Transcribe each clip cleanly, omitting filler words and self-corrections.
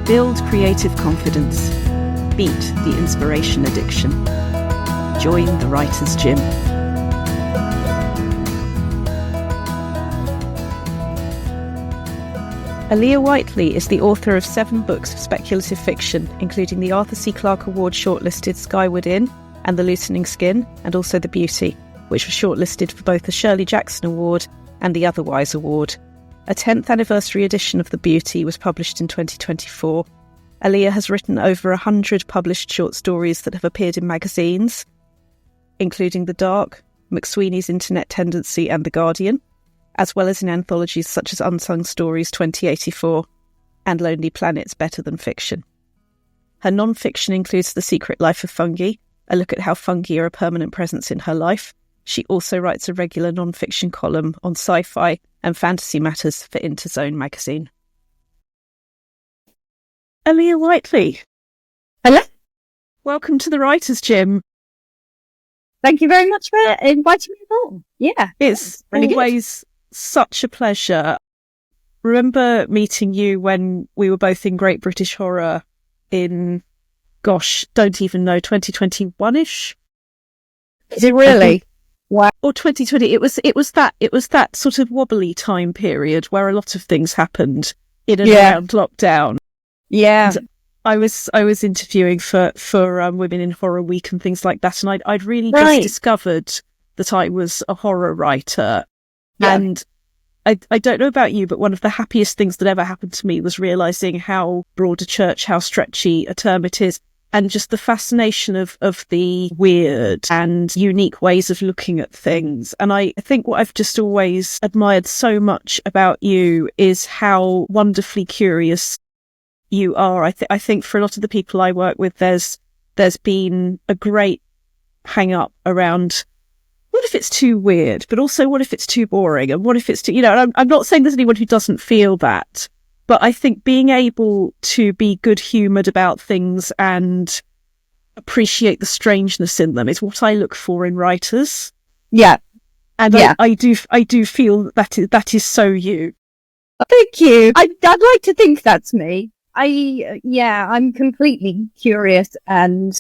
Build creative confidence. Beat the inspiration addiction. Join the Writer's Gym. Aliya Whiteley is the author of 7 books of speculative fiction, including the Arthur C. Clarke Award shortlisted Skyward and The Loosening Skin, and also The Beauty, which was shortlisted for both the Shirley Jackson Award and the Otherwise Award. A 10th anniversary edition of The Beauty was published in 2024. Aliya has written over 100 published short stories that have appeared in magazines, including The Dark, McSweeney's Internet Tendency and The Guardian, as well as in anthologies such as Unsung Stories 2084 and Lonely Planet's Better Than Fiction. Her non-fiction includes The Secret Life of Fungi, a look at how fungi are a permanent presence in her life. She also writes a regular non-fiction column on sci-fi and fantasy matters for Interzone magazine. Aliya Whiteley. Hello. Welcome to the Writer's Gym. Thank you very much for inviting me along. Yeah. It's really always such a pleasure. Remember meeting you when we were both in Great British Horror in, don't even know, 2021-ish? Is it really? Wow. Or 2020. It was that sort of wobbly time period where a lot of things happened in and around lockdown. Yeah. And I was interviewing for Women in Horror Week and things like that, and I'd really just discovered that I was a horror writer. Yeah. And I don't know about you, but one of the happiest things that ever happened to me was realising how broad a church, how stretchy a term it is, and just the fascination of the weird and unique ways of looking at things. And I think what I've just always admired so much about you is how wonderfully curious you are. I think for a lot of the people I work with, there's been a great hang up around what if it's too weird, but also what if it's too boring, and what if it's too, and I'm not saying there's anyone who doesn't feel that, but I think being able to be good-humoured about things and appreciate the strangeness in them is what I look for in writers. Yeah. And yeah. I do feel that is so you. Thank you. I'd like to think that's me. I'm completely curious and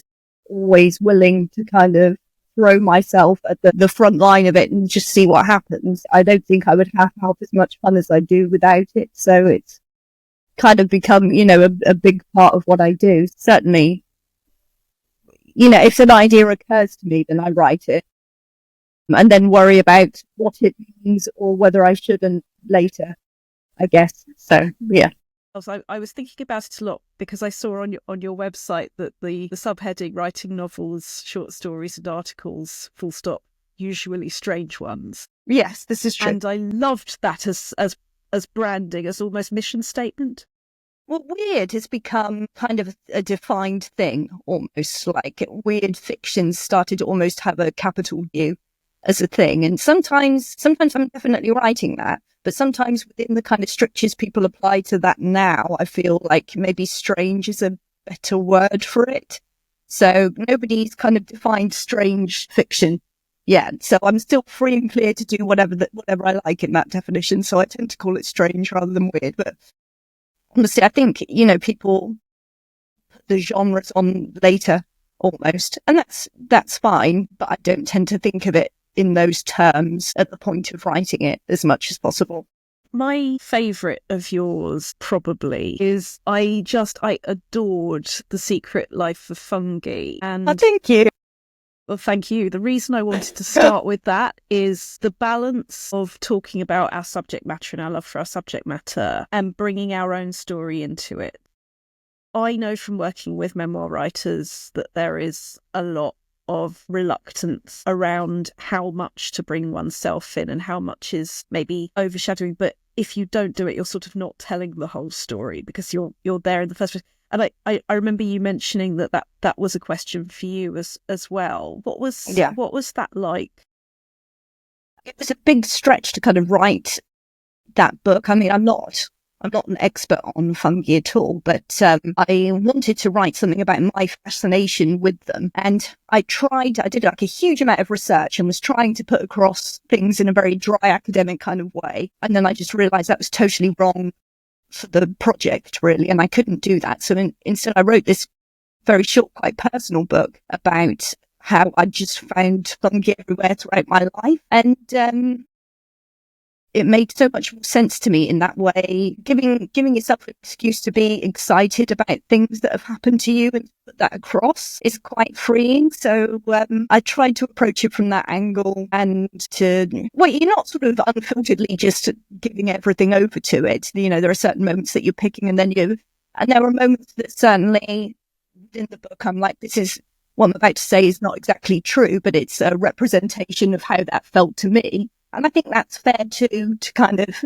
always willing to kind of throw myself at the front line of it and just see what happens. I don't think I would have half as much fun as I do without it. So it's kind of become, a big part of what I do. Certainly, if an idea occurs to me, then I write it and then worry about what it means or whether I shouldn't later, I guess. So, yeah. I was thinking about it a lot because I saw on your website that the subheading writing novels, short stories and articles, full stop, usually strange ones. Yes, this is true. And I loved that as branding, as almost mission statement. Well, weird has become kind of a defined thing, almost like weird fiction started to almost have a capital U as a thing. And sometimes I'm definitely writing that. But sometimes within the kind of strictures people apply to that now, I feel like maybe strange is a better word for it. So nobody's kind of defined strange fiction yet. So I'm still free and clear to do whatever I like in that definition. So I tend to call it strange rather than weird. But honestly, I think, people put the genres on later almost. And that's fine. But I don't tend to think of it in those terms at the point of writing it as much as possible. My favourite of yours probably is I adored The Secret Life of Fungi. And thank you. Well, thank you. The reason I wanted to start with that is the balance of talking about our subject matter and our love for our subject matter and bringing our own story into it. I know from working with memoir writers that there is a lot of reluctance around how much to bring oneself in and how much is maybe overshadowing. But if you don't do it, you're sort of not telling the whole story because you're there in the first place. And I remember you mentioning that was a question for you as well. What was that like? It was a big stretch to kind of write that book. I mean, I'm not an expert on fungi at all, but I wanted to write something about my fascination with them. And I did like a huge amount of research and was trying to put across things in a very dry academic kind of way. And then I just realized that was totally wrong for the project, really, and I couldn't do that. So instead, I wrote this very short, quite personal book about how I just found fungi everywhere throughout my life. And it made so much more sense to me in that way, giving yourself an excuse to be excited about things that have happened to you and put that across is quite freeing. So I tried to approach it from that angle, and you're not sort of unfilteredly just giving everything over to it. You know, there are certain moments that you're picking, and there were moments that certainly in the book I'm like, this is what I'm about to say is not exactly true, but it's a representation of how that felt to me. And I think that's fair too, to kind of,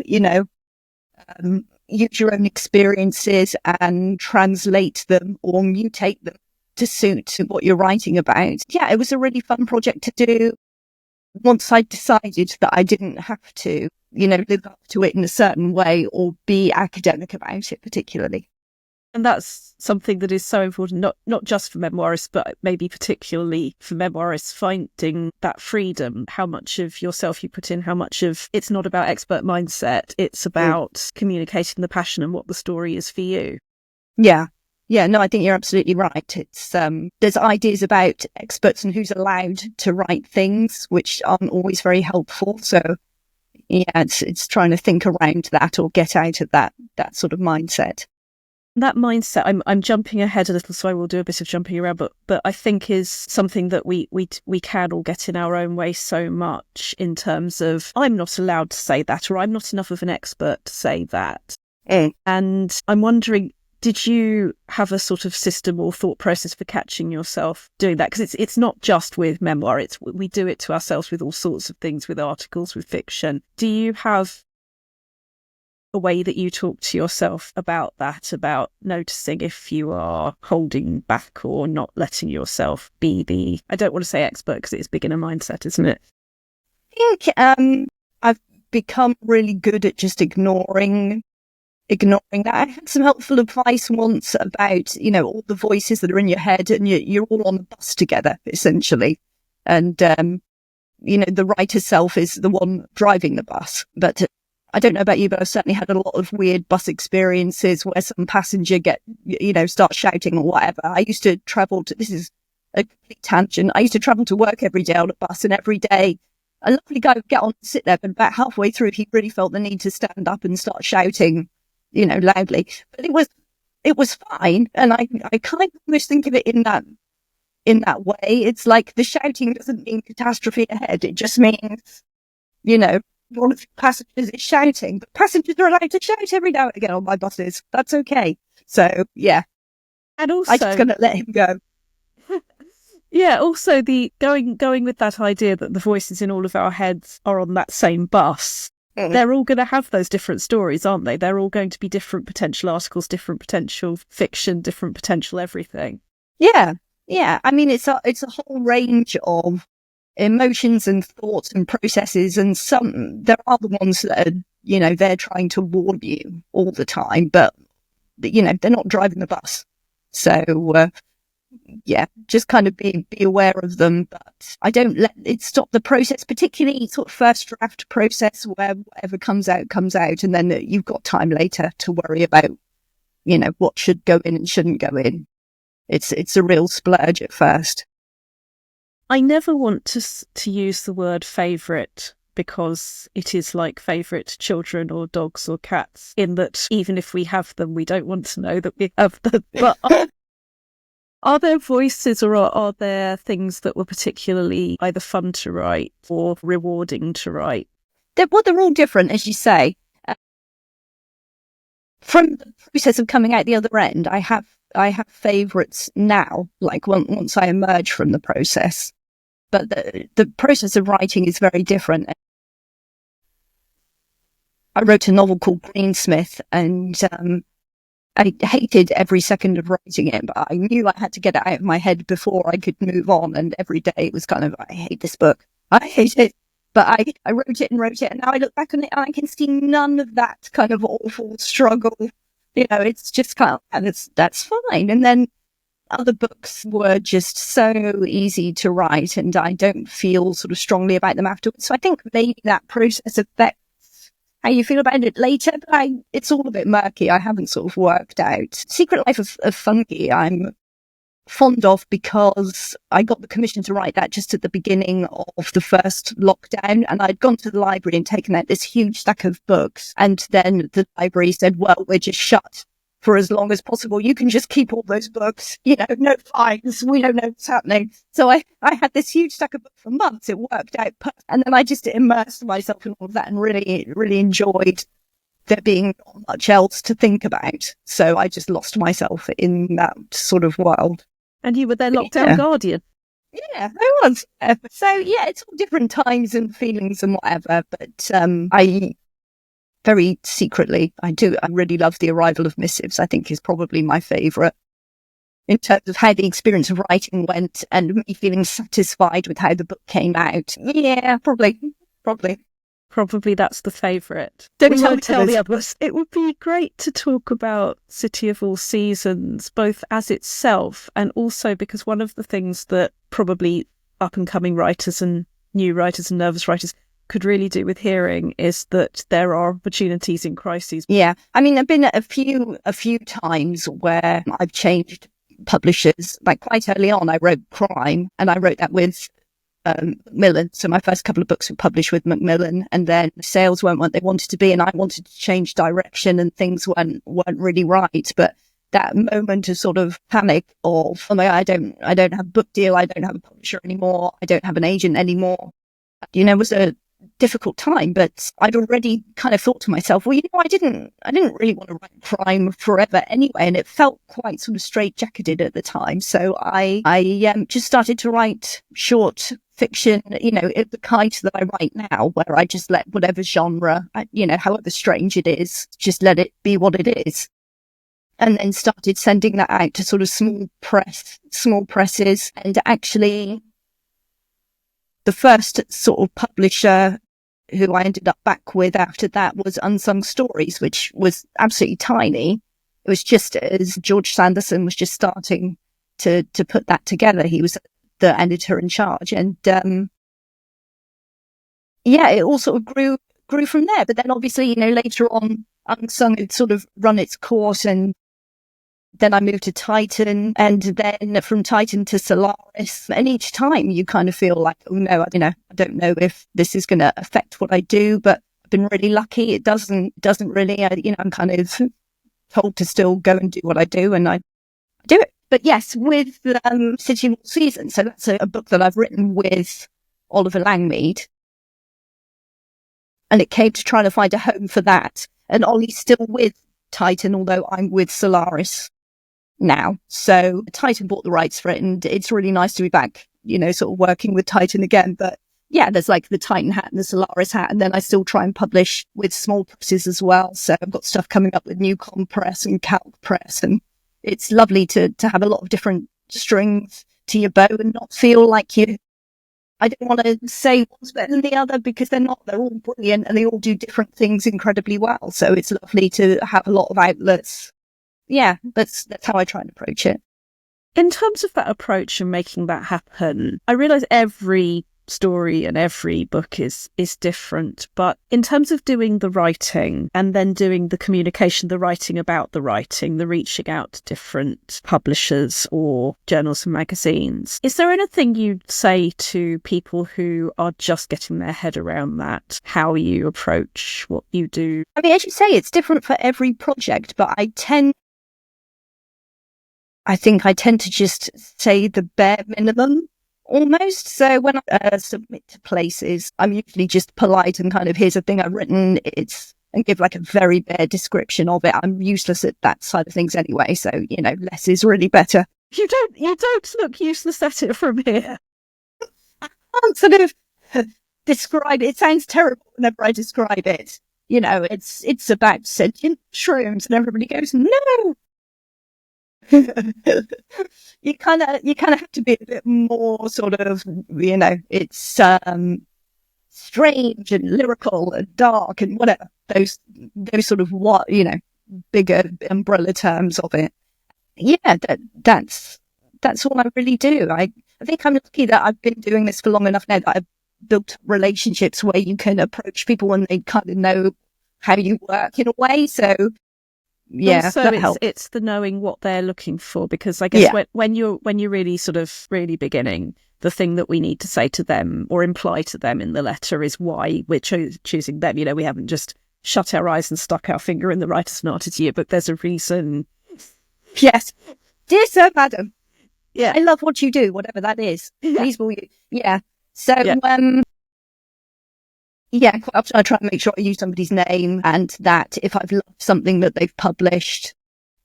use your own experiences and translate them or mutate them to suit what you're writing about. Yeah, it was a really fun project to do. Once I decided that I didn't have to, live up to it in a certain way or be academic about it particularly. And that's something that is so important, not just for memoirists, but maybe particularly for memoirists, finding that freedom, how much of yourself you put in, how much of it's not about expert mindset, it's about communicating the passion and what the story is for you. Yeah. Yeah, no, I think you're absolutely right. It's there's ideas about experts and who's allowed to write things, which aren't always very helpful. So yeah, it's trying to think around that or get out of that sort of mindset. That mindset, I'm jumping ahead a little, so I will do a bit of jumping around, but I think is something that we can all get in our own way so much, in terms of, I'm not allowed to say that, or I'm not enough of an expert to say that. And I'm wondering, did you have a sort of system or thought process for catching yourself doing that? Because it's not just with memoir, we do it to ourselves with all sorts of things, with articles, with fiction. Do you have a way that you talk to yourself about that, about noticing if you are holding back or not letting yourself be I don't want to say expert because it's beginner mindset, isn't it? I think I've become really good at just ignoring that. I had some helpful advice once about, all the voices that are in your head, and you're all on a bus together, essentially. And, the writer self is the one driving the bus. But I don't know about you, but I've certainly had a lot of weird bus experiences where some passenger start shouting or whatever. I used to travel to, this is a complete tangent, I used to travel to work every day on a bus, and every day a lovely guy would get on and sit there, but about halfway through he really felt the need to stand up and start shouting, loudly. But it was fine, and I kind of almost think of it in that way. It's like the shouting doesn't mean catastrophe ahead. It just means, one of the passengers is shouting, but passengers are allowed to shout every now and again on my buses. That's okay. So, yeah. And also, I'm just going to let him go. Yeah, also the going with that idea that the voices in all of our heads are on that same bus. They're all going to have those different stories, aren't they? They're all going to be different potential articles, different potential fiction, different potential everything. Yeah. Yeah. I mean, it's a whole range of emotions and thoughts and processes, and there are the ones that are, they're trying to warn you all the time, but they're not driving the bus. So just kind of be aware of them, but I don't let it stop the process, particularly sort of first draft process where whatever comes out, and then you've got time later to worry about what should go in and shouldn't go in. It's a real splurge at first. I never want to use the word favourite, because it is like favourite children or dogs or cats, in that even if we have them, we don't want to know that we have them. But are there voices, or are there things that were particularly either fun to write or rewarding to write? They're all different, as you say. From the process of coming out the other end, I have favourites now, like once I emerge from the process. But the process of writing is very different. I wrote a novel called Greensmith, and I hated every second of writing it, but I knew I had to get it out of my head before I could move on. And every day it was kind of, I hate this book. I hate it. But I wrote it, and now I look back on it and I can see none of that kind of awful struggle. It's just kind of, that's fine. And then other books were just so easy to write, and I don't feel sort of strongly about them afterwards. So I think maybe that process affects how you feel about it later, but it's all a bit murky. I haven't sort of worked out. Secret Life of Fungi, I'm fond of because I got the commission to write that just at the beginning of the first lockdown, and I'd gone to the library and taken out this huge stack of books, and then the library said, well, we're just shut for as long as possible. You can just keep all those books, no fines. We don't know what's happening. So I had this huge stack of books for months. It worked out perfect. And then I just immersed myself in all of that and really, really enjoyed there being not much else to think about. So I just lost myself in that sort of world. And you were their lockdown guardian. Yeah, I was. So yeah, it's all different times and feelings and whatever. But I very secretly, I really love The Arrival of Missives. I think is probably my favourite in terms of how the experience of writing went and me feeling satisfied with how the book came out. Yeah, probably. Probably that's the favourite. Don't tell the others. It would be great to talk about City of All Seasons, both as itself and also because one of the things that probably up-and-coming writers and new writers and nervous writers could really do with hearing is that there are opportunities in crises. Yeah, I mean, I've been a few times where I've changed publishers. Like quite early on, I wrote crime, and I wrote that with Macmillan. So my first couple of books were published with Macmillan, and then sales weren't what they wanted to be, and I wanted to change direction, and things weren't really right. But that moment of sort of panic of, oh my God, I don't have a book deal, I don't have a publisher anymore, I don't have an agent anymore, was a difficult time. But I'd already kind of thought to myself, well, I didn't really want to write crime forever anyway, and it felt quite sort of straitjacketed at the time. So I just started to write short fiction, the kind that I write now, where I just let whatever genre, however strange it is, just let it be what it is. And then started sending that out to sort of small presses. And actually, the first sort of publisher who I ended up back with after that was Unsung Stories, which was absolutely tiny. It was just as George Sanderson was just starting to put that together. He was the editor in charge. And it all sort of grew from there. But then obviously, later on, Unsung had sort of run its course, and then I moved to Titan, and then from Titan to Solaris. And each time you kind of feel like, oh no, I don't know if this is going to affect what I do, but I've been really lucky. It doesn't really, I'm kind of told to still go and do what I do, and I do it. But yes, with City of All Seasons, so that's a book that I've written with Oliver Langmead. And it came to trying to find a home for that. And Ollie's still with Titan, although I'm with Solaris now. So Titan bought the rights for it, and it's really nice to be back, sort of working with Titan again. But yeah, there's like the Titan hat and the Solaris hat, and then I still try and publish with small presses as well. So I've got stuff coming up with Newcom Press and Calc Press, and it's lovely to have a lot of different strings to your bow and not feel like I don't want to say one's better than the other, because they're not. They're all brilliant and they all do different things incredibly well. So it's lovely to have a lot of outlets. Yeah, that's how I try and approach it. In terms of that approach and making that happen, I realise every story and every book is different, but in terms of doing the writing and then doing the communication, the writing about the writing, the reaching out to different publishers or journals and magazines, is there anything you'd say to people who are just getting their head around that, how you approach what you do? I mean, as you say, it's different for every project, but I tend to just say the bare minimum almost. So when I submit to places, I'm usually just polite and kind of, here's a thing I've written, and give like a very bare description of it. I'm useless at that side of things anyway, so less is really better. You don't look useless at it from here. I can't sort of describe it. It sounds terrible whenever I describe it. It's about sentient shrooms, and everybody goes, no. you kind of have to be a bit more sort of, it's strange and lyrical and dark and whatever, those sort of bigger umbrella terms of it. Yeah, that's all I really do. I think I'm lucky that I've been doing this for long enough now that I've built relationships where you can approach people and they kind of know how you work in a way. So yeah, also it's the knowing what they're looking for, because I guess when you're really beginning, the thing that we need to say to them or imply to them in the letter is why we're choosing them. You know, we haven't just shut our eyes and stuck our finger in the Writers and Artists Yearbook. There's a reason. Yes. Dear Sir, Madam. Yeah. I love what you do, whatever that is. Please will you? Yeah. So, I try and make sure I use somebody's name, and that if I've loved something that they've published,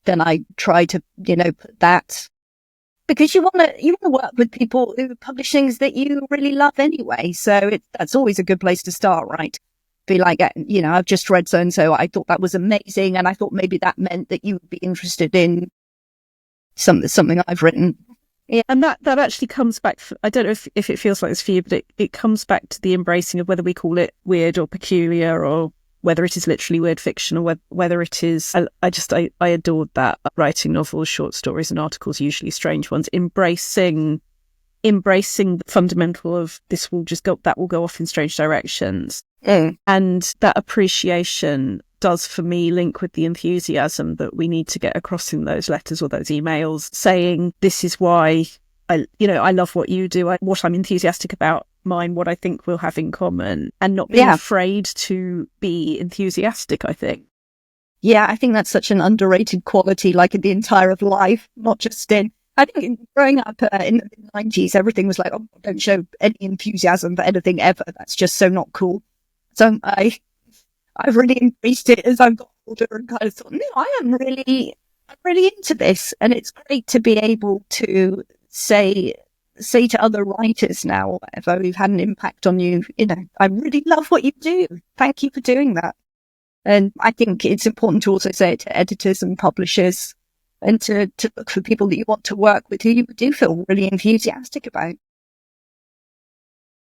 then I try to, put that. Because you want to work with people who publish things that you really love anyway. So that's always a good place to start, right? Be like, I've just read so-and-so. I thought that was amazing. And I thought maybe that meant that you would be interested in something I've written. Yeah. And that actually comes back, I don't know if it feels like this for you, but it comes back to the embracing of whether we call it weird or peculiar, or whether it is literally weird fiction, or whether it is, I adored that, writing novels, short stories and articles, usually strange ones, embracing the fundamental of that will go off in strange directions. And that appreciation does, for me, link with the enthusiasm that we need to get across in those letters or those emails, saying this is why I love what you do, what I'm enthusiastic about, mine, what I think we'll have in common, and not being afraid to be enthusiastic, I think. Yeah, I think that's such an underrated quality, like in the entire of life, not just in, I think growing up in the 90s, everything was like, oh, don't show any enthusiasm for anything ever. That's just so not cool. So I've really embraced it as I've got older and kind of thought, no, I'm really into this. And it's great to be able to say to other writers now, or whatever, who've had an impact on you, I really love what you do. Thank you for doing that. And I think it's important to also say it to editors and publishers, and to look for people that you want to work with who you do feel really enthusiastic about.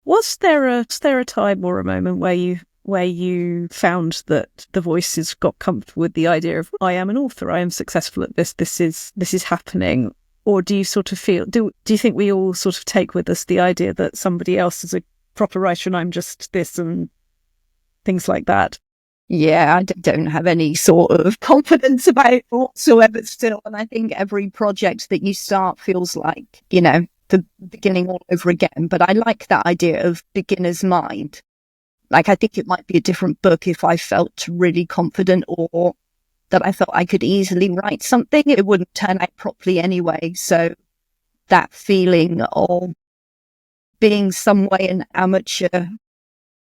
Was there a time or a moment where you found that the voices got comfortable with the idea of, I am an author, I am successful at this, this is happening? Or do you sort of feel, do you think we all sort of take with us the idea that somebody else is a proper writer and I'm just this, and things like that? Yeah, I don't have any sort of confidence about it whatsoever still. And I think every project that you start feels like, the beginning all over again. But I like that idea of beginner's mind. Like, I think it might be a different book if I felt really confident, or that I felt I could easily write something. It wouldn't turn out properly anyway. So that feeling of being some way an amateur,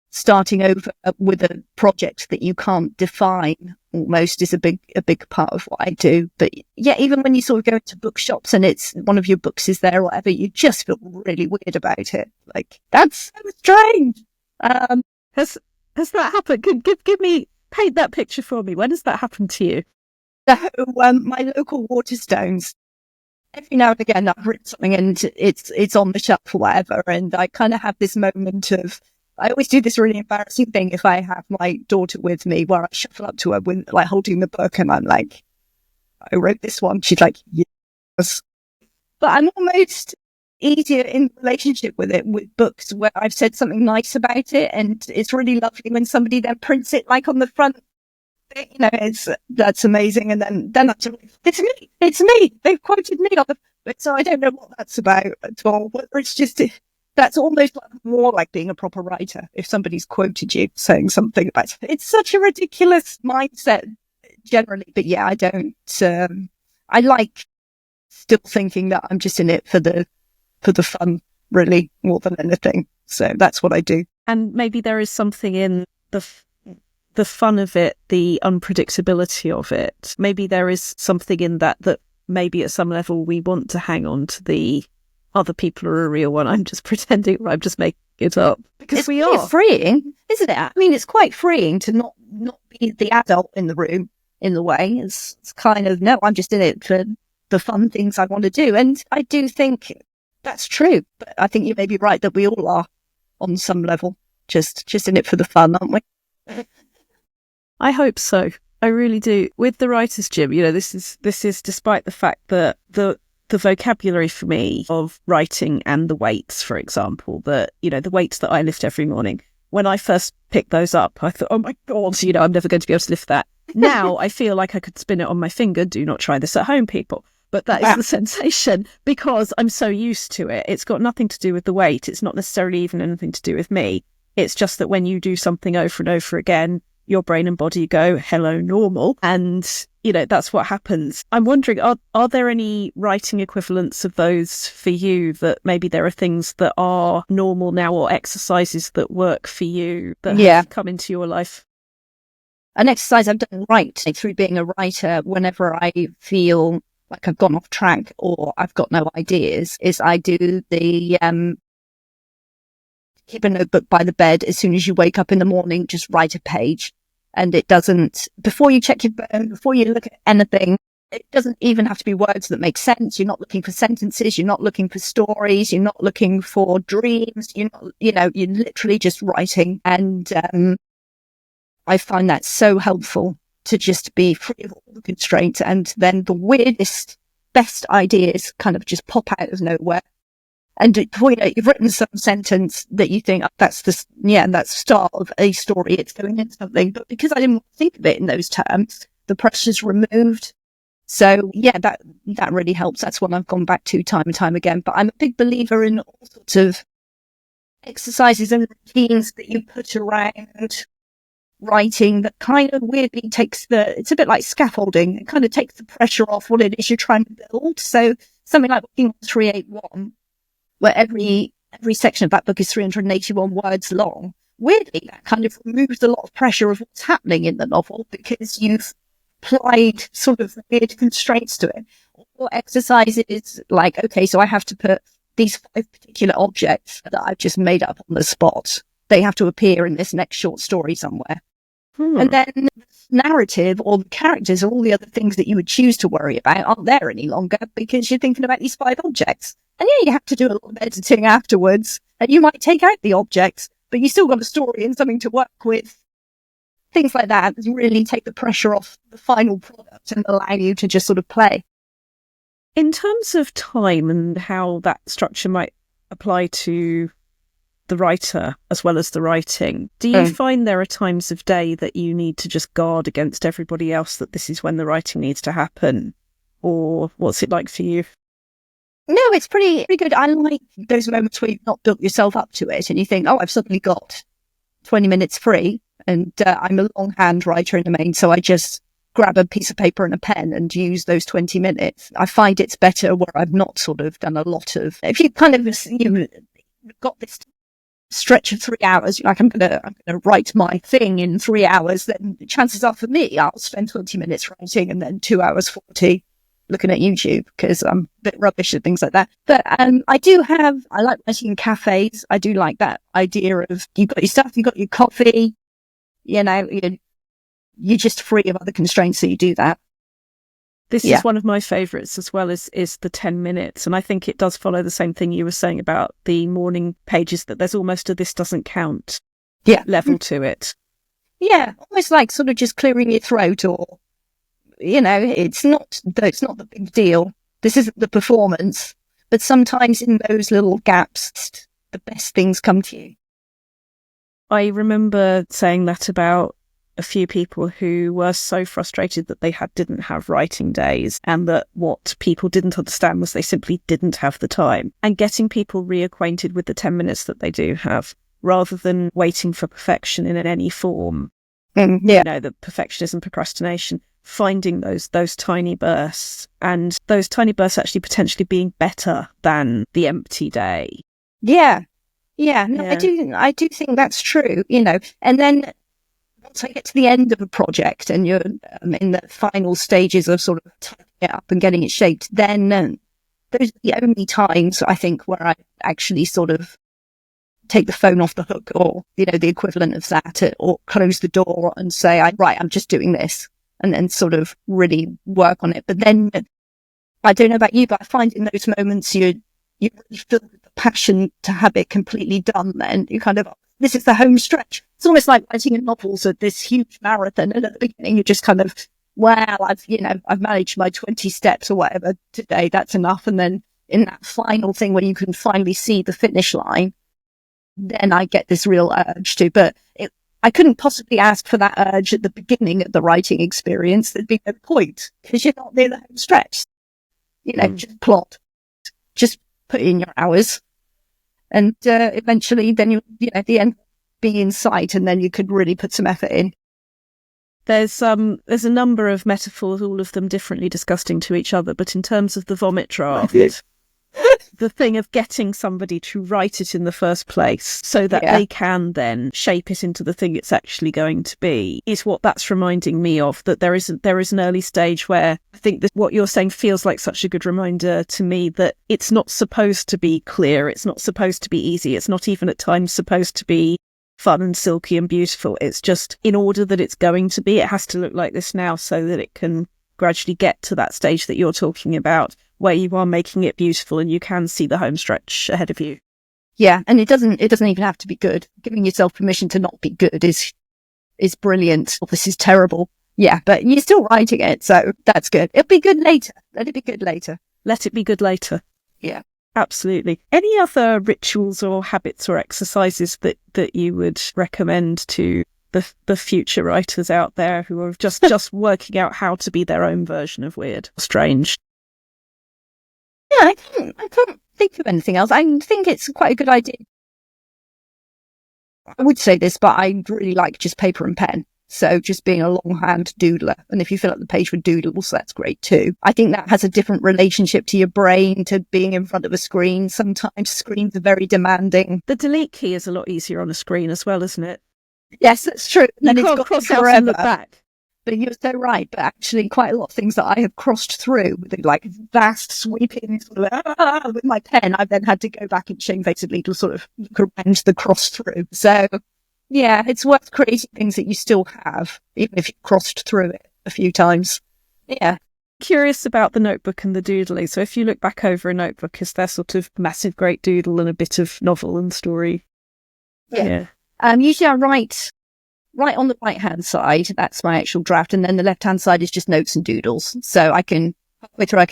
starting over with a project that you can't define almost, is a big part of what I do. But yeah, even when you sort of go into bookshops and it's one of your books is there or whatever, you just feel really weird about it. Like, that's so strange. Has that happened? Paint that picture for me. When has that happened to you? So, my local Waterstones, every now and again I've written something and it's on the shelf or whatever, and I kind of have this moment of, I always do this really embarrassing thing if I have my daughter with me, where I shuffle up to her with, like, holding the book, and I'm like, I wrote this one. She's like, yes. But I'm almost easier in relationship with it, with books where I've said something nice about it, and it's really lovely when somebody then prints it like on the front. That's amazing. And then it's me. They've quoted me on the. So I don't know what that's about at all. Whether it's just, that's almost more like being a proper writer. If somebody's quoted you saying something about it, it's such a ridiculous mindset generally. But yeah, I don't. I like still thinking that I'm just in it for the fun, really, more than anything. So that's what I do. And maybe there is something in the fun of it, the unpredictability of it. Maybe there is something in that maybe at some level we want to hang on to the other people are a real one. I'm just pretending, I'm just making it up. Because we are. It's freeing, isn't it? I mean, it's quite freeing to not be the adult in the room in the way. It's kind of, no, I'm just in it for the fun things I want to do. And I do think that's true. But I think you may be right that we all are on some level, just in it for the fun, aren't we? I hope so. I really do. With the Writers' Gym, this is despite the fact that the vocabulary for me of writing and the weights, for example, the weights that I lift every morning, when I first picked those up, I thought, oh my God, I'm never going to be able to lift that. Now I feel like I could spin it on my finger. Do not try this at home, people. But that is the sensation because I'm so used to it. It's got nothing to do with the weight. It's not necessarily even anything to do with me. It's just that when you do something over and over again, your brain and body go, hello, normal. And, that's what happens. I'm wondering, are there any writing equivalents of those for you, that maybe there are things that are normal now or exercises that work for you that have come into your life? An exercise I've done right through being a writer whenever I feel like I've gone off track or I've got no ideas is I do the keep a notebook by the bed. As soon as you wake up in the morning, just write a page. And it doesn't, before you check your phone, before you look at anything, it doesn't even have to be words that make sense. You're not looking for sentences. You're not looking for stories. You're not looking for dreams. You're not, you're literally just writing. And I find that so helpful to just be free of all the constraints. And then the weirdest, best ideas kind of just pop out of nowhere. And you've written some sentence that you think, that's the start of a story. It's going into something. But because I didn't think of it in those terms, the pressure's removed. So that really helps. That's what I've gone back to time and time again. But I'm a big believer in all sorts of exercises and routines that you put around writing that kind of weirdly it's a bit like scaffolding. It kind of takes the pressure off what it is you're trying to build. So something like working on 381, where every section of that book is 381 words long. Weirdly, that kind of removes a lot of pressure of what's happening in the novel because you've applied sort of weird constraints to it. Or exercises like, okay, so I have to put these 5 particular objects that I've just made up on the spot. They have to appear in this next short story somewhere. And then the narrative or the characters or all the other things that you would choose to worry about aren't there any longer because you're thinking about these 5 objects. And you have to do a lot of editing afterwards. And you might take out the objects, but you still got a story and something to work with. Things like that really take the pressure off the final product and allow you to just sort of play. In terms of time and how that structure might apply to the writer as well as the writing, do you find there are times of day that you need to just guard against everybody else, that this is when the writing needs to happen? Or what's it like for you? No, it's pretty good. I like those moments where you've not built yourself up to it and you think, I've suddenly got 20 minutes free and I'm a longhand writer in the main, so I just grab a piece of paper and a pen and use those 20 minutes. I find it's better where I've not sort of done a lot of... If you kind of, you've got this stretch of 3 hours, like I'm gonna write my thing in 3 hours, then chances are for me, I'll spend 20 minutes writing and then 2 hours 40 looking at YouTube because I'm a bit rubbish at things like that. But I like writing in cafes. I do like that idea of you've got your stuff, you've got your coffee, you're just free of other constraints, so you do that. This is one of my favourites as well, is the 10 minutes. And I think it does follow the same thing you were saying about the morning pages, that there's almost a this doesn't count level to it. Yeah, almost like sort of just clearing your throat or, it's not the big deal. This isn't the performance. But sometimes in those little gaps, the best things come to you. I remember saying that about a few people who were so frustrated that they didn't have writing days, and that what people didn't understand was they simply didn't have the time, and getting people reacquainted with the 10 minutes that they do have rather than waiting for perfection in any form. The perfectionism, procrastination, finding those tiny bursts, and those tiny bursts actually potentially being better than the empty day. I do think that's true, and then once I get to the end of a project and you're in the final stages of sort of typing it up and getting it shaped, then those are the only times I think where I actually sort of take the phone off the hook, or, the equivalent of that, or close the door and say, I'm just doing this, and then sort of really work on it. But then, I don't know about you, but I find in those moments you really feel the passion to have it completely done. Then you kind of, this is the home stretch. It's almost like writing a novel, so this huge marathon, and at the beginning you're just kind of, I've managed my 20 steps or whatever today, that's enough. And then in that final thing where you can finally see the finish line, then I get this real urge to. But I couldn't possibly ask for that urge at the beginning of the writing experience. There'd be no point because you're not near the home stretch. Just plot, just put in your hours, and eventually, then the end be in sight, and then you could really put some effort in. There's a number of metaphors, all of them differently disgusting to each other, but in terms of the vomit draft, the thing of getting somebody to write it in the first place so that they can then shape it into the thing it's actually going to be is what that's reminding me of, that there is an early stage where I think that what you're saying feels like such a good reminder to me that it's not supposed to be clear, it's not supposed to be easy, it's not even at times supposed to be fun and silky and beautiful. It's just in order that it's going to be, it has to look like this now so that it can gradually get to that stage that you're talking about where you are making it beautiful and you can see the home stretch ahead of you. Yeah, and it doesn't even have to be good. Giving yourself permission to not be good is brilliant. Oh, this is terrible. Yeah, but you're still writing it, so that's good. It'll be good later. Let it be good later. Let it be good later. Yeah. Absolutely. Any other rituals or habits or exercises that you would recommend to the future writers out there who are just working out how to be their own version of weird or strange? Yeah, I can't think of anything else. I think it's quite a good idea. I would say this, but I really like just paper and pen. So just being a longhand doodler. And if you fill up the page with doodles, that's great too. I think that has a different relationship to your brain, to being in front of a screen. Sometimes screens are very demanding. The delete key is a lot easier on a screen as well, isn't it? Yes, that's true. You can't cross out and look back. But you're so right. But actually quite a lot of things that I have crossed through with like vast sweeping sort of with my pen, I've then had to go back and shamefacedly to sort of look around the cross through. So yeah, it's worth creating things that you still have, even if you've crossed through it a few times. Yeah. Curious about the notebook and the doodling. So if you look back over a notebook, is there sort of massive great doodle and a bit of novel and story? Yeah. Usually I write right on the right-hand side. That's my actual draft. And then the left-hand side is just notes and doodles. So I can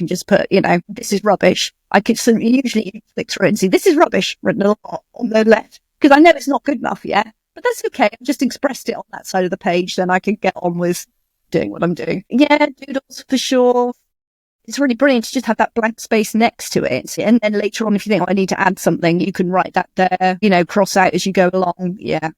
just put, this is rubbish. I could usually flick through it and see, this is rubbish, written on the left. Because I know it's not good enough yet. But that's okay. I've just expressed it on that side of the page. Then I can get on with doing what I'm doing. Yeah, doodles for sure. It's really brilliant to just have that blank space next to it. And then later on, if you think, I need to add something, you can write that there, cross out as you go along. Yeah.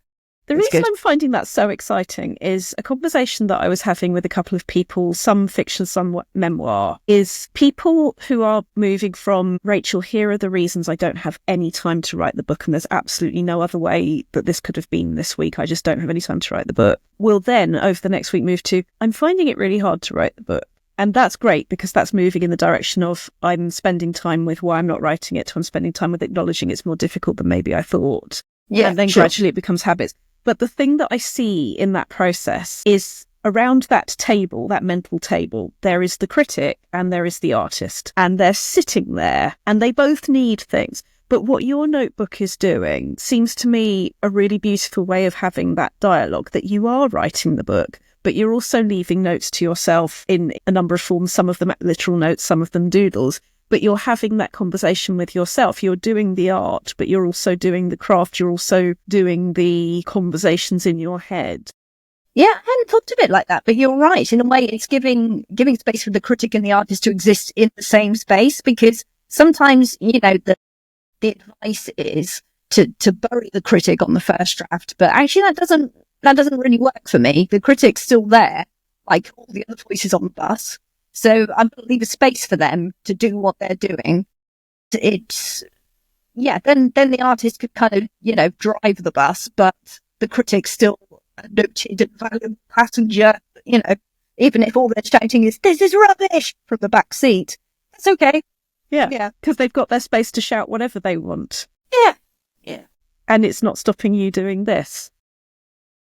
The reason I'm finding that so exciting is a conversation that I was having with a couple of people, some fiction, some memoir, is people who are moving from, Rachel, here are the reasons I don't have any time to write the book and there's absolutely no other way that this could have been this week. I just don't have any time to write the book. Will then, over the next week, move to, I'm finding it really hard to write the book. And that's great because that's moving in the direction of I'm spending time with why I'm not writing it, to I'm spending time with acknowledging it's more difficult than maybe I thought. Yeah, and then gradually it becomes habits. But the thing that I see in that process is around that table, that mental table, there is the critic and there is the artist. And they're sitting there and they both need things. But what your notebook is doing seems to me a really beautiful way of having that dialogue, that you are writing the book, but you're also leaving notes to yourself in a number of forms, some of them literal notes, some of them doodles. But you're having that conversation with yourself. You're doing the art, but you're also doing the craft. You're also doing the conversations in your head. Yeah, I hadn't thought of it like that, but you're right. In a way, it's giving space for the critic and the artist to exist in the same space, because sometimes, the advice is to bury the critic on the first draft. But actually, that doesn't really work for me. The critic's still there, like all the other voices on the bus. So I'm going to leave a space for them to do what they're doing. Then the artist could kind of, drive the bus, but the critic's still a noted and valuable passenger, even if all they're shouting is, this is rubbish from the back seat. That's okay. Yeah. Because they've got their space to shout whatever they want. Yeah. And it's not stopping you doing this.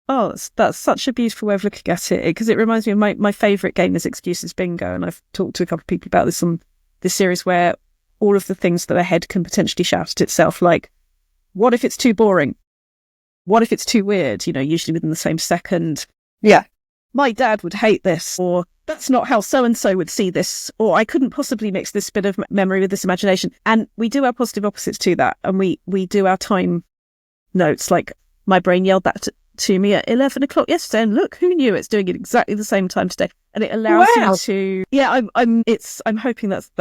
Oh, that's such a beautiful way of looking at it, because it reminds me of my favourite game is Excuses Bingo, and I've talked to a couple of people about this on this series, where all of the things that a head can potentially shout at itself, like, what if it's too boring? What if it's too weird? Usually within the same second. Yeah. My dad would hate this, or that's not how so-and-so would see this, or I couldn't possibly mix this bit of memory with this imagination. And we do our positive opposites to that, and we do our time notes. Like, my brain yelled that to me at 11 o'clock yesterday, and look, who knew, it's doing it exactly the same time today. And it allows you to, I'm hoping that's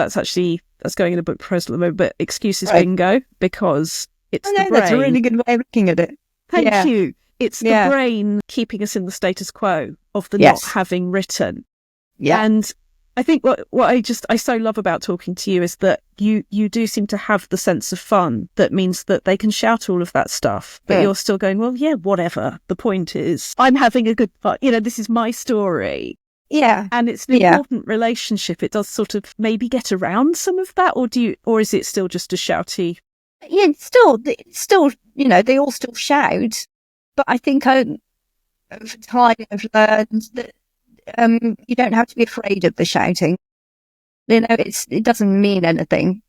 going in a book proposal at the moment, but excuses bingo, because it's the brain. That's a really good way of looking at it. Thank you. It's the brain keeping us in the status quo of the not having written. Yeah. And I think what I so love about talking to you is that you do seem to have the sense of fun that means that they can shout all of that stuff, but you're still going, well, yeah, whatever. The point is, I'm having a good fun. This is my story. Yeah. And it's an important relationship. It does sort of maybe get around some of that, or is it still just a shouty? Yeah, it's still, they all still shout, but I think over time I've learned that you don't have to be afraid of the shouting. It doesn't mean anything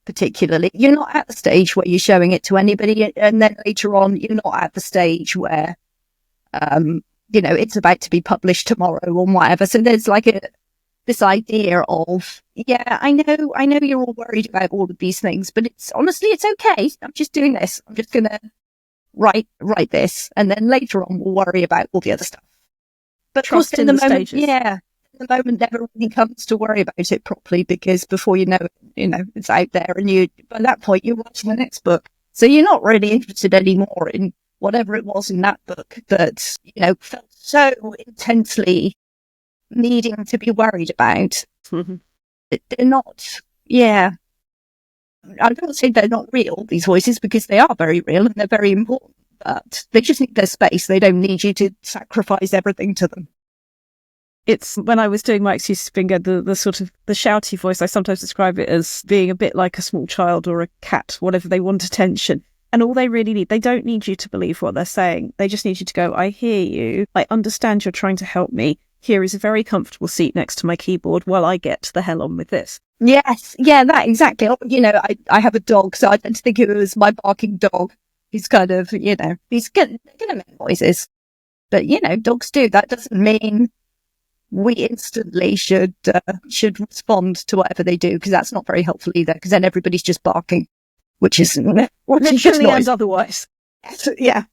particularly. You're not at the stage where you're showing it to anybody, and then later on, you're not at the stage where, it's about to be published tomorrow or whatever. So there's like this idea of, I know you're all worried about all of these things, but it's okay. I'm just doing this. I'm just going to write this, and then later on we'll worry about all the other stuff. But trust in the moment, stages. The moment never really comes to worry about it properly, because before you know it, it's out there, and by that point you're watching the next book. So you're not really interested anymore in whatever it was in that book that, felt so intensely needing to be worried about. Mm-hmm. They're not, I don't say they're not real, these voices, because they are very real and they're very important. But they just need their space. They don't need you to sacrifice everything to them. It's when I was doing my excuses bingo, the sort of the shouty voice, I sometimes describe it as being a bit like a small child or a cat, whatever. They want attention. And all they really need, they don't need you to believe what they're saying. They just need you to go, I hear you. I understand you're trying to help me. Here is a very comfortable seat next to my keyboard while I get the hell on with this. Yes. Yeah, that exactly. I have a dog, so I tend to think it was my barking dog. He's kind of, he's going to make noises. But, dogs do. That doesn't mean we instantly should respond to whatever they do, because that's not very helpful either, because then everybody's just barking, which is just noise. And otherwise. Yeah.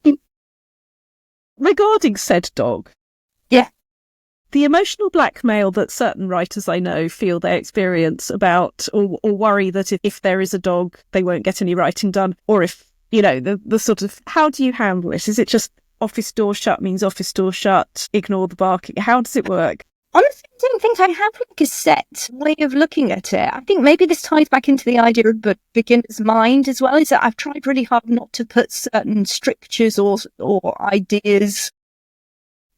Regarding said dog. Yeah. The emotional blackmail that certain writers I know feel they experience about, or worry that if there is a dog, they won't get any writing done, or if, the sort of, how do you handle it? Is it just office door shut means office door shut, ignore the barking? How does it work? Honestly, I don't think I have like a set way of looking at it. I think maybe this ties back into the idea of beginner's mind as well, is that I've tried really hard not to put certain strictures or ideas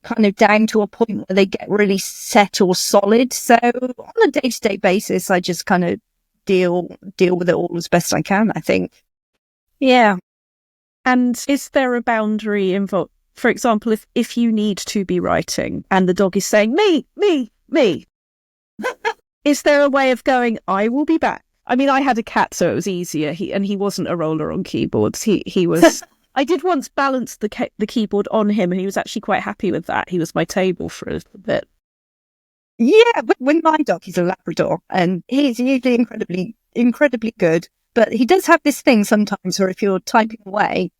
kind of down to a point where they get really set or solid. So on a day-to-day basis, I just kind of deal with it all as best I can, I think. Yeah. And is there a boundary involved? For example, if you need to be writing and the dog is saying, me, is there a way of going, I will be back? I mean, I had a cat, so it was easier. He wasn't a roller on keyboards. He was... I did once balance the keyboard on him, and he was actually quite happy with that. He was my table for a little bit. Yeah, with my dog, he's a Labrador, and he's usually incredibly good. But he does have this thing sometimes where if you're typing away,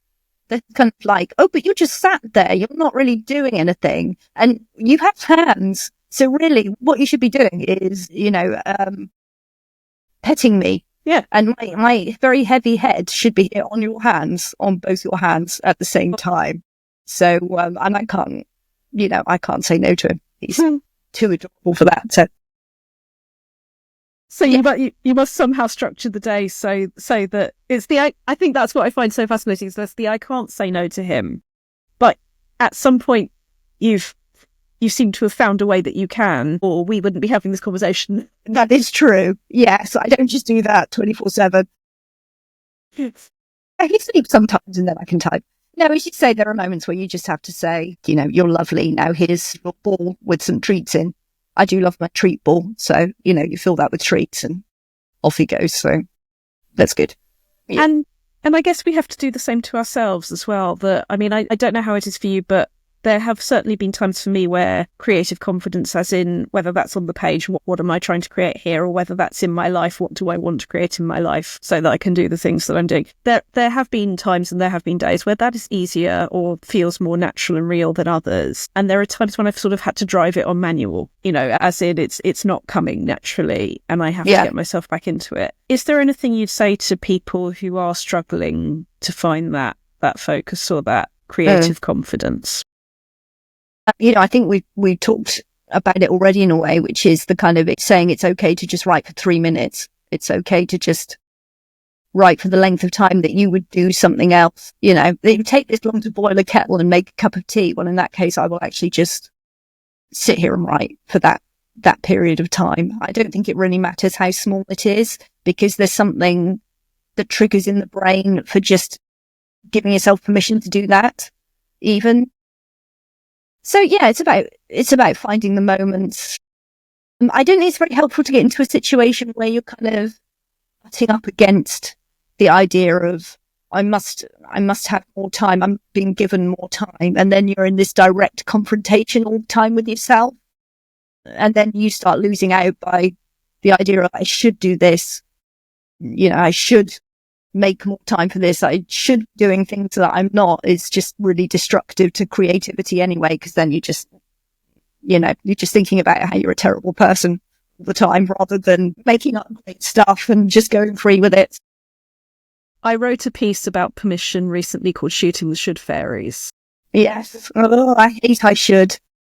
they're kind of like, oh, but you just sat there. You're not really doing anything. And you have hands. So really, what you should be doing is, petting me. Yeah. And my very heavy head should be on your hands, on both your hands at the same time. So, and I can't say no to him. He's too adorable for that. So you must somehow structure the day so that it's I think that's what I find so fascinating, is that's I can't say no to him. But at some point you seem to have found a way that you can, or we wouldn't be having this conversation. That is true. Yes, I don't just do that 24/7. He sleeps sometimes and then I can type. No, as you say, there are moments where you just have to say, you're lovely. Now here's your ball with some treats in. I do love my treat ball. So, you fill that with treats and off he goes. So that's good. Yeah. And I guess we have to do the same to ourselves as well. I don't know how it is for you, but there have certainly been times for me where creative confidence, as in whether that's on the page, what am I trying to create here, or whether that's in my life, what do I want to create in my life so that I can do the things that I'm doing. There have been times and there have been days where that is easier or feels more natural and real than others. And there are times when I've sort of had to drive it on manual, as in it's not coming naturally and I have to get myself back into it. Is there anything you'd say to people who are struggling to find that focus or that creative confidence? I think we talked about it already in a way, which is the kind of saying it's okay to just write for 3 minutes. It's okay to just write for the length of time that you would do something else. It would take this long to boil a kettle and make a cup of tea. Well, in that case, I will actually just sit here and write for that period of time. I don't think it really matters how small it is, because there's something that triggers in the brain for just giving yourself permission to do that, even. So yeah, it's about finding the moments. I don't think it's very helpful to get into a situation where you're kind of butting up against the idea of I must have more time. I'm being given more time, and then you're in this direct confrontation all the time with yourself, and then you start losing out by the idea of I should do this. I should make more time for this. I should be doing things that I'm not. It's just really destructive to creativity anyway, because then you're just thinking about how you're a terrible person all the time rather than making up great stuff and just going free with it. I wrote a piece about permission recently called Shooting the Should Fairies. Yes. Oh, I hate I should.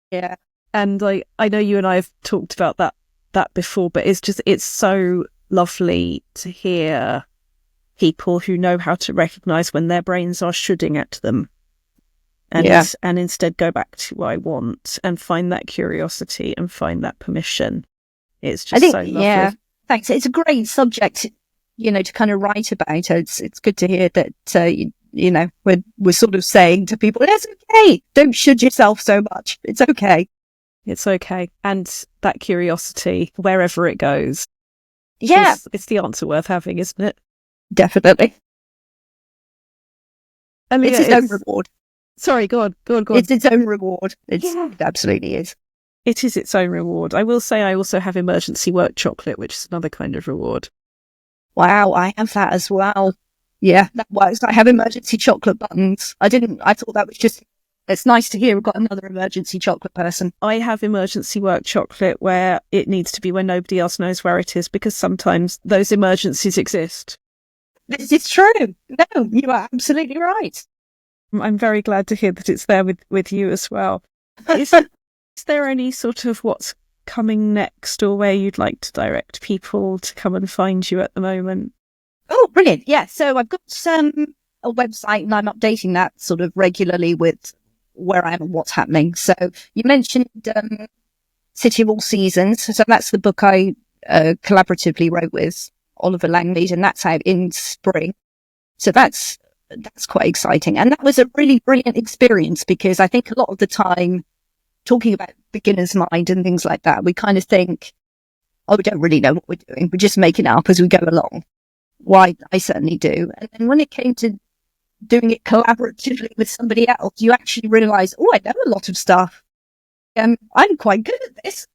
Yeah. And I know you and I have talked about that before, but it's so lovely to hear people who know how to recognise when their brains are shoulding at them and instead go back to what I want and find that curiosity and find that permission. It's just so lovely. Yeah, thanks. It's a great subject, to kind of write about. It's good to hear that, we're sort of saying to people, it's okay. Don't should yourself so much. It's okay. It's okay. And that curiosity, wherever it goes. Yeah. It's the answer worth having, isn't it? Definitely. It's its own reward. Sorry, go on. It's its own reward. It absolutely is. It is its own reward. I will say I also have emergency work chocolate, which is another kind of reward. Wow, I have that as well. Yeah, that works. I have emergency chocolate buttons. I thought that was just, it's nice to hear we've got another emergency chocolate person. I have emergency work chocolate where it needs to be when nobody else knows where it is, because sometimes those emergencies exist. This is true. No, you are absolutely right. I'm very glad to hear that it's there with you as well. Is there any sort of what's coming next or where you'd like to direct people to come and find you at the moment? Oh, brilliant. Yeah, so I've got a website and I'm updating that sort of regularly with where I am and what's happening. So you mentioned City of All Seasons. So that's the book I collaboratively wrote with Oliver Langmead, and that's out in spring. So that's quite exciting. And that was a really brilliant experience, because I think a lot of the time, talking about beginner's mind and things like that, we kind of think, we don't really know what we're doing. We're just making it up as we go along. Why, I certainly do. And then when it came to doing it collaboratively with somebody else, you actually realise, I know a lot of stuff. I'm quite good at this.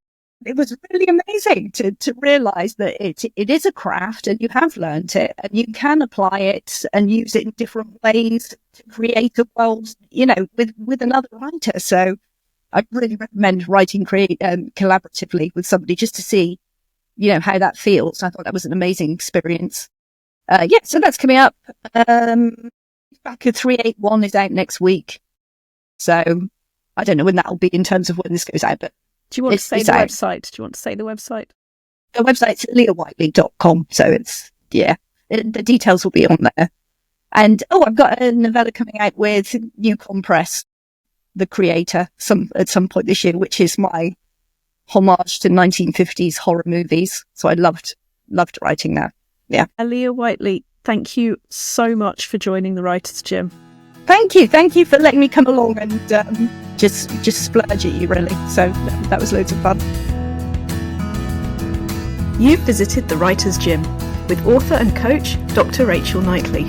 It was really amazing to realise that it is a craft and you have learnt it and you can apply it and use it in different ways to create a world, with another writer. So I really recommend writing collaboratively with somebody just to see, how that feels. I thought that was an amazing experience. So that's coming up. Back at 381 is out next week. So I don't know when that'll be in terms of when this goes out, but do you want to say the website? Do you want to say the website? The website's aliyawhiteley.com. So the details will be on there. And, I've got a novella coming out with Newcom Press, the creator, at some point this year, which is my homage to 1950s horror movies. So I loved writing that. Yeah. Aliya Whiteley, thank you so much for joining the Writers' Gym. Thank you for letting me come along and just splurge at you, really. So that was loads of fun. You've visited the Writers' Gym with author and coach Dr. Rachel Knightley.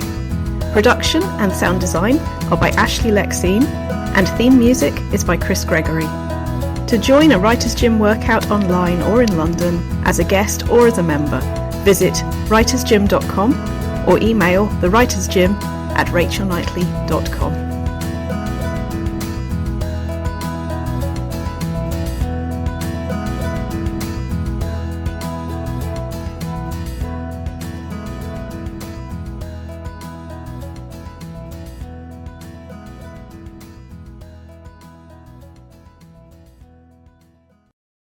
Production and sound design are by Ashley Lexine. and theme music is by Chris Gregory. To join a Writers' Gym workout online or in London, as a guest or as a member, visit writersgym.com or email thewritersgym@rachelknightley.com.